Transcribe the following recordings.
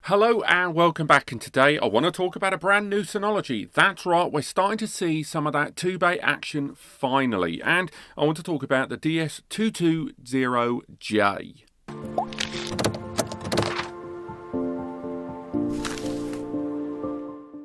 Hello and welcome back, and today I want to talk about a brand new Synology. That's right, we're starting to see some of that 2-bay action finally, and I want to talk about the DS220j.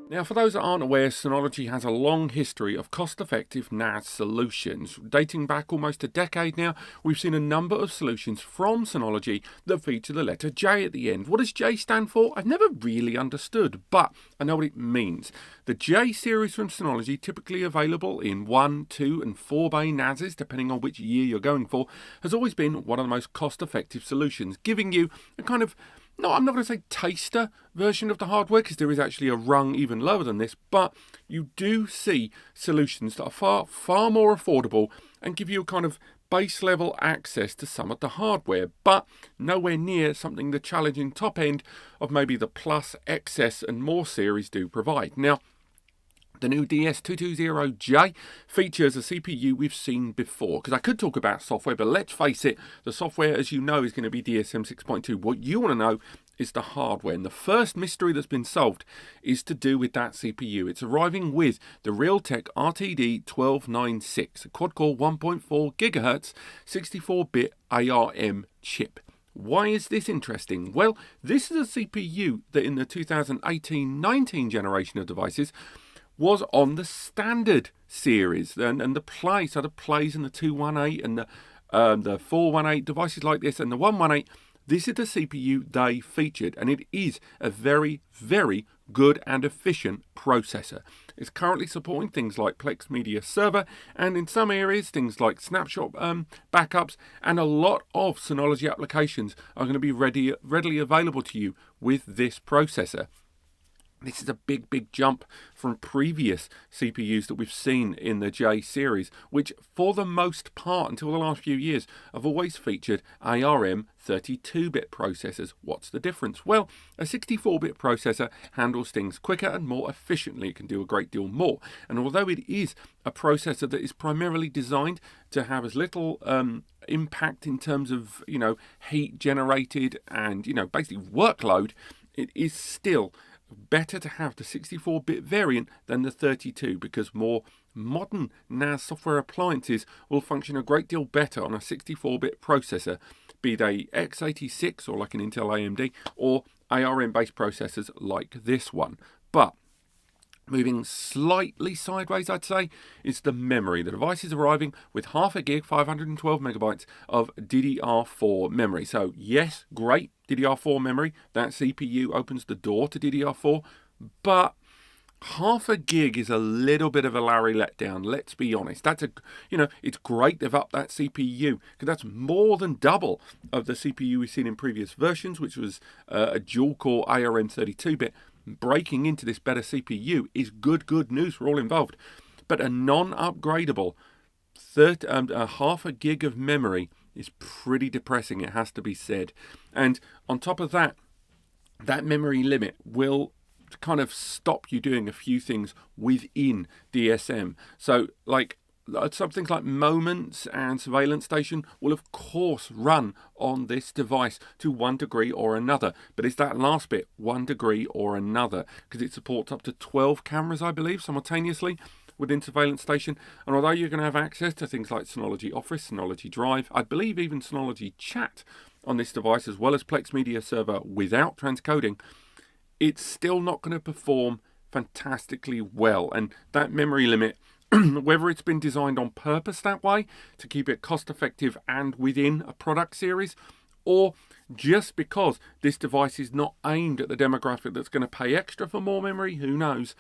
Now, for those that aren't aware, Synology has a long history of cost-effective NAS solutions. Dating back almost a decade now, we've seen a number of solutions from Synology that feature the letter J at the end. What does J stand for? I've never really understood, but I know what it means. The J series from Synology, typically available in 1, 2 and 4-bay NASes, depending on which year you're going for, has always been one of the most cost-effective solutions, giving you a kind of, no, I'm not going to say taster version of the hardware, because there is actually a rung even lower than this, but you do see solutions that are far more affordable and give you a kind of base level access to some of the hardware, but nowhere near something the challenging top end of maybe the Plus, XS and more series do provide. Now, the new DS220j features a CPU we've seen before, because I could talk about software, but let's face it, the software, as you know, is going to be DSM 6.2. What you want to know is the hardware, and the first mystery that's been solved is to do with that CPU. It's arriving with the Realtek RTD1296, a quad-core 1.4 GHz 64-bit ARM chip. Why is this interesting? Well, this is a CPU that in the 2018-19 generation of devices was on the standard series, and the Play, so the Plays and the 218 and the 418 devices like this and the 118, this is the CPU they featured, and it is a very, very good and efficient processor. It's currently supporting things like Plex Media Server, and in some areas things like snapshot backups, and a lot of Synology applications are going to be readily available to you with this processor. This is a big jump from previous CPUs that we've seen in the J series, which for the most part until the last few years have always featured ARM 32-bit processors. What's the difference? Well, a 64-bit processor handles things quicker and more efficiently. It can do a great deal more. And although it is a processor that is primarily designed to have as little impact in terms of, heat generated and, basically workload, it is still better to have the 64-bit variant than the 32, because more modern NAS software appliances will function a great deal better on a 64-bit processor, be they x86 or like an Intel AMD or ARM-based processors like this one. But moving slightly sideways, I'd say, is the memory. The device is arriving with half a gig, 512 megabytes of DDR4 memory. So yes, great DDR4 memory. That CPU opens the door to DDR4, but half a gig is a little bit of a Larry letdown. Let's be honest. That's it's great they've upped that CPU, because that's more than double of the CPU we've seen in previous versions, which was a dual-core ARM 32-bit. Breaking into this better CPU is good news for all involved. But a non-upgradable half a gig of memory is pretty depressing, it has to be said. And on top of that, that memory limit will kind of stop you doing a few things within DSM. So like something like Moments and Surveillance Station will of course run on this device to one degree or another, but it's that last bit, one degree or another, because it supports up to 12 cameras, I believe, simultaneously within Surveillance Station. And although you're going to have access to things like Synology Office, Synology Drive, I believe even Synology Chat on this device, as well as Plex Media Server without transcoding, it's still not going to perform fantastically well. And that memory limit, whether it's been designed on purpose that way to keep it cost effective and within a product series, or just because this device is not aimed at the demographic that's going to pay extra for more memory, who knows.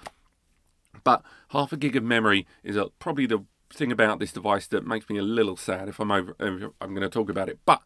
But half a gig of memory is probably the thing about this device that makes me a little sad if I'm going to talk about it. But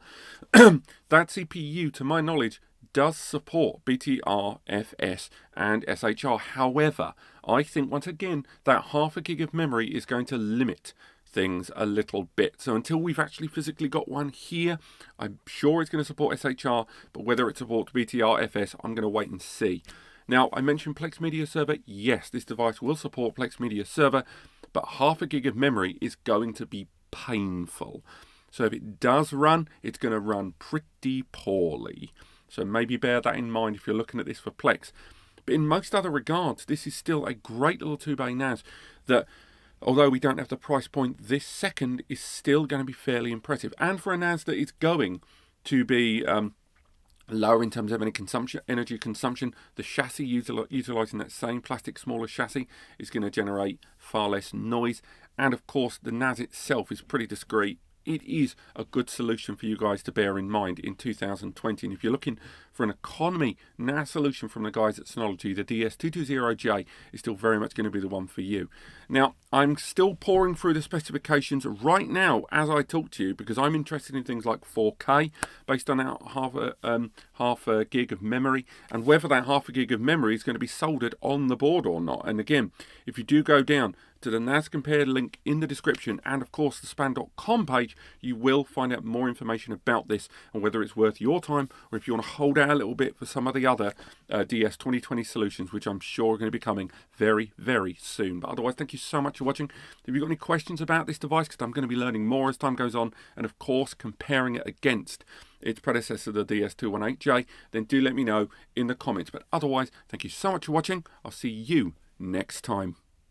that CPU, to my knowledge, does support BTRFS and SHR. However, I think once again that half a gig of memory is going to limit things a little bit. So until we've actually physically got one here, I'm sure it's going to support SHR, but whether it supports BTRFS, I'm going to wait and see. Now, I mentioned Plex Media Server. Yes, this device will support Plex Media Server, but half a gig of memory is going to be painful. So if it does run, it's going to run pretty poorly. So maybe bear that in mind if you're looking at this for Plex. But in most other regards, this is still a great little 2-bay NAS that, although we don't have the price point this second, is still going to be fairly impressive. And for a NAS that is going to be lower in terms of energy consumption, the chassis utilising that same plastic smaller chassis is going to generate far less noise. And of course, the NAS itself is pretty discreet. It is a good solution for you guys to bear in mind in 2020. And if you're looking for an economy NAS solution from the guys at Synology, the DS220j is still very much going to be the one for you. Now, I'm still pouring through the specifications right now as I talk to you, because I'm interested in things like 4K based on half a gig of memory, and whether that half a gig of memory is going to be soldered on the board or not. And again, if you do go down to the NAS Compared link in the description, and of course the span.com page, you will find out more information about this and whether it's worth your time, or if you want to hold out a little bit for some of the other DS2020 solutions, which I'm sure are going to be coming very, very soon. But otherwise, thank you so much for watching. If you've got any questions about this device, because I'm going to be learning more as time goes on, and of course comparing it against its predecessor, the DS218j, then do let me know in the comments. But otherwise, thank you so much for watching. I'll see you next time.